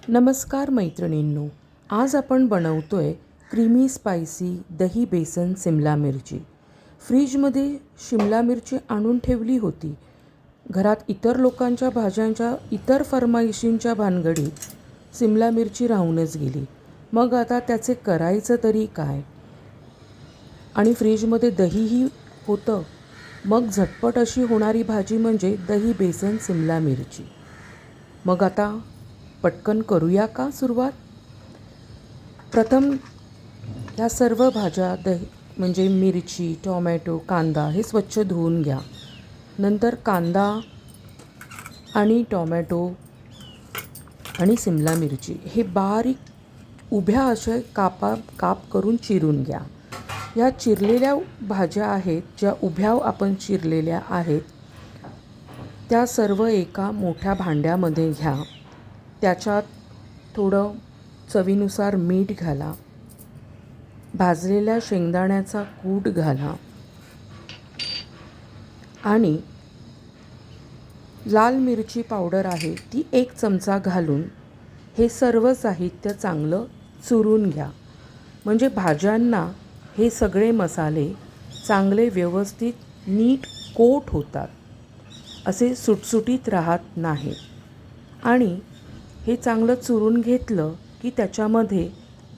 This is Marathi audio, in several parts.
नमस्कार मैत्रिणींनो, आज आपण बनवतोय क्रीमी स्पायसी दही बेसन सिमला मिरची. फ्रीजमध्ये शिमला मिरची आणून ठेवली होती. घरात इतर लोकांच्या भाज्यांच्या इतर फरमाईशींच्या भानगडीत सिमला मिरची राहूनच गेली. मग आता त्याचे करायचं तरी काय? आणि फ्रीजमध्ये दहीही होतं. मग झटपट अशी होणारी भाजी म्हणजे दही बेसन सिमला मिरची. मग आता पटकन करूया का सुरुवात? प्रथम ह्या सर्व भाज्या म्हणजे मिरची, टोमॅटो, कांदा हे स्वच्छ धुवून घ्या. नंतर कांदा आणि टोमॅटो आणि सिमला मिरची हे बारीक उभ्या असे काप करून चिरून घ्या. या चिरलेल्या भाज्या आहेत, ज्या उभ्या आपण चिरलेल्या आहेत त्या सर्व एका मोठ्या भांड्यामध्ये घ्या. त्याच्यात थोडं चवीनुसार मीठ घाला. भाजलेल्या शेंगदाण्याचा कूट घाला आणि लाल मिरची पावडर आहे ती 1 चमचा घालून हे सर्व साहित्य चांगलं चुरून घ्या. म्हणजे भाज्यांना हे सगळे मसाले चांगले व्यवस्थित नीट कोट होतात, असे सुटसुटीत राहत नाही. आणि हे चांगलं चुरून घेतलं की त्याच्यामध्ये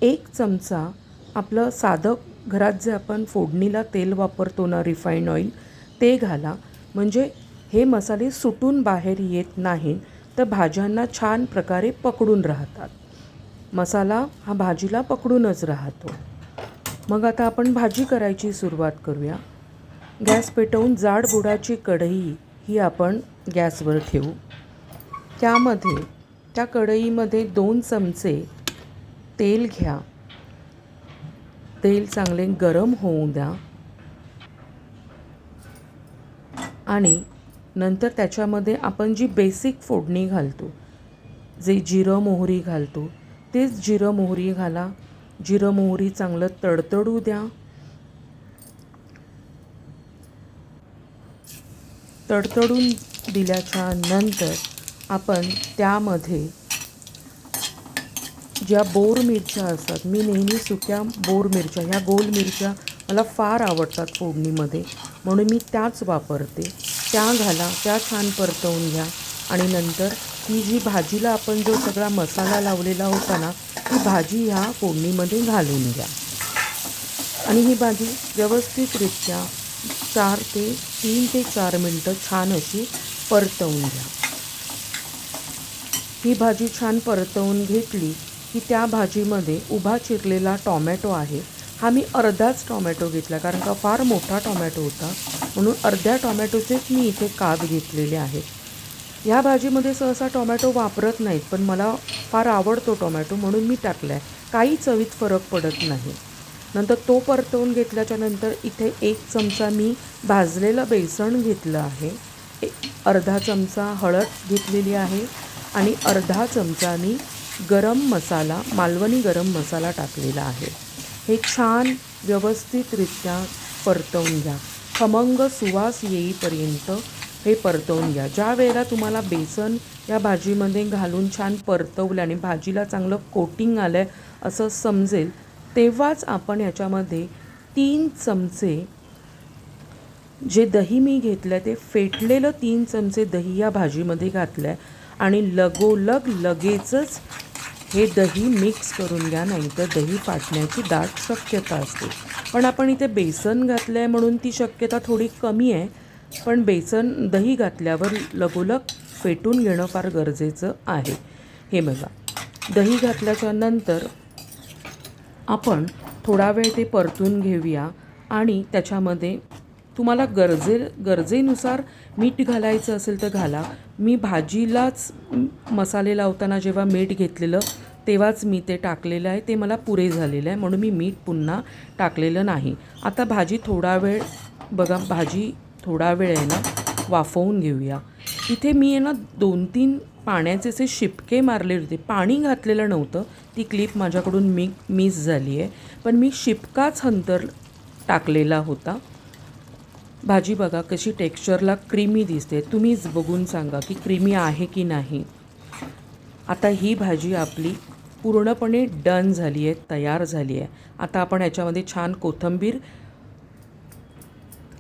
1 चमचा आपलं साधं घरात जे आपण फोडणीला तेल वापरतो ना, रिफाईंड ऑइल, ते घाला. म्हणजे हे मसाले सुटून बाहेर येत नाही, तर भाज्यांना छान प्रकारे पकडून राहतात. मसाला हा भाजीला पकडूनच राहतो. मग आता आपण भाजी करायची सुरुवात करूया. गॅस पेटवून जाड बुडाची कढई ही आपण गॅसवर ठेवू. त्या कढईमध्ये 2 चमचे तेल घ्या. तेल चांगले गरम होऊ द्या आणि नंतर त्याच्यामध्ये आपण जी बेसिक फोडणी घालतो, जे जिरं मोहरी घालतो, तेच जिरं मोहरी घाला. जिरं मोहरी चांगलं तडतडू द्या. तडतडून दिल्याच्या नंतर आपण त्यामध्ये ज्या बोर मिरच्या असतात, मी नेहमी सुक्या बोर मिरच्या, ह्या गोल मिरच्या मला फार आवडतात फोडणीमध्ये, म्हणून मी त्याच वापरते, त्या घाला. त्या छान परतवून घ्या आणि नंतर ही जी भाजीला आपण जो सगळा मसाला लावलेला होता ना, ती भाजी ह्या फोडणीमध्ये घालून घ्या आणि ही भाजी व्यवस्थितरित्या 3 ते 4 मिनटं छान अशी परतवून घ्या. ही भाजी छान परतवून घेतली की त्या भाजीमध्ये उभा चिरलेला टोमॅटो आहे, हा मी अर्धाच टोमॅटो घेतला, कारण का फार मोठा टोमॅटो होता, म्हणून अर्ध्या टोमॅटोचेच मी इथे काप घेतलेले आहेत. ह्या भाजीमध्ये सहसा टोमॅटो वापरत नाहीत, पण मला फार आवडतो टोमॅटो म्हणून मी टाकला आहे. काही चवीत फरक पडत नाही. नंतर तो परतवून घेतल्याच्या नंतर इथे 1 चमचा मी भाजलेलं बेसन घेतलं आहे. अर्धा चमचा हळद घेतलेली आहे आणि अर्धा चमचा मी गरम मसाला, मालवणी गरम मसाला टाकलेला आहे. हे छान व्यवस्थितरित्या परतवून घ्या. खमंग सुवास येईपर्यंत हे परतवून घ्या. ज्या वेळेला तुम्हाला बेसन या भाजीमध्ये घालून छान परतवल्याने भाजीला चांगलं कोटिंग आलं आहे असं समजेल, तेव्हाच आपण याच्यामध्ये 3 चमचे जे दही मी घेतलं आहे ते फेटलेलं 3 चमचे दही या भाजीमध्ये घातलं आहे आणि लगोलग लगेचच हे दही मिक्स करून घ्या, नाहीतर दही फाटण्याची दाट शक्यता असते. पण आपण इथे बेसन घातलं आहे म्हणून ती शक्यता थोडी कमी आहे, पण दही घातल्यावर लगोलग फेटून घेणं फार गरजेचं आहे. हे बघा, दही घातल्याच्या नंतर आपण थोडा वेळ ते परतून घेऊया आणि त्याच्यामध्ये तुम्हाला गरजेनुसार मीठ घालायचं असेल तर घाला. मी भाजीलाच मसाले लावताना जेव्हा मीठ घेतलेलं तेव्हाच मी ते टाकलेलं आहे, ते मला पुरे झालेलं आहे, म्हणून मी मीठ पुन्हा टाकलेलं नाही. आता भाजी थोडा वेळ आहे ना वाफवून घेऊया. इथे मी आहे ना 2-3 पाण्याचे असे शिपके मारले होते, पाणी घातलेलं नव्हतं. ती क्लिप माझ्याकडून मिस झाली आहे, पण मी शिपकाच हंतर टाकलेला होता. भाजी बघा कशी टेक्स्चरला क्रीमी दिसते. तुम्हीच बघून सांगा की क्रीमी आहे की नाही. आता ही भाजी आपली पूर्णपणे डन झाली आहे, तयार झाली आहे. आता आपण याच्यामध्ये छान कोथिंबीर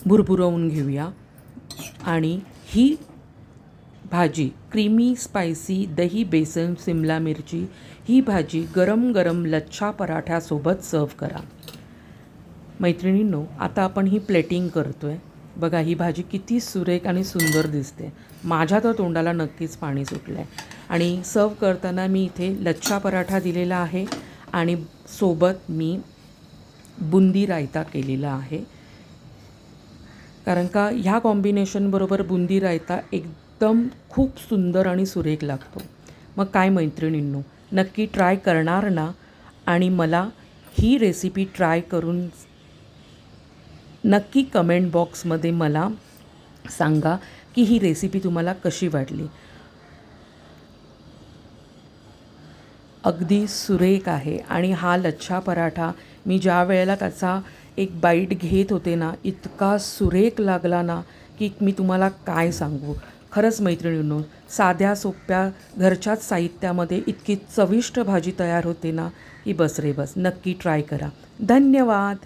भुरभुरवून घेऊया. आणि ही भाजी क्रीमी स्पायसी दही बेसन सिमला मिरची ही भाजी गरम गरम लच्छा पराठ्यासोबत सर्व करा. मैत्रिणींनो, आता आपण ही प्लेटिंग करतो आहे. बघा ही भाजी किती सुरेख आणि सुंदर दिसते. माझ्या तर तोंडाला नक्कीच पाणी सुटलं आहे. आणि सर्व करताना मी इथे लच्छा पराठा दिलेला आहे आणि सोबत मी बुंदी रायता केलेला आहे. कारण का ह्या कॉम्बिनेशनबरोबर बुंदी रायता एकदम खूप सुंदर आणि सुरेख लागतो. मग काय मैत्रिणींनो, नक्की ट्राय करणार ना? आणि मला ही रेसिपी ट्राय करून नक्की कमेंट बॉक्समध्ये मला सांगा की ही रेसिपी तुम्हाला कशी वाटली. अगदी सुरेख आहे. आणि हा लच्छा पराठा मी ज्या वेळेला त्याचा एक बाईट घेत होते ना, इतका सुरेख लागला ना की मी तुम्हाला काय सांगू. खरंच मैत्रिणींनो, साध्या सोप्या घरच्याच साहित्यामध्ये इतकी चविष्ट भाजी तयार होते ना की बस रे बस. नक्की ट्राय करा. धन्यवाद.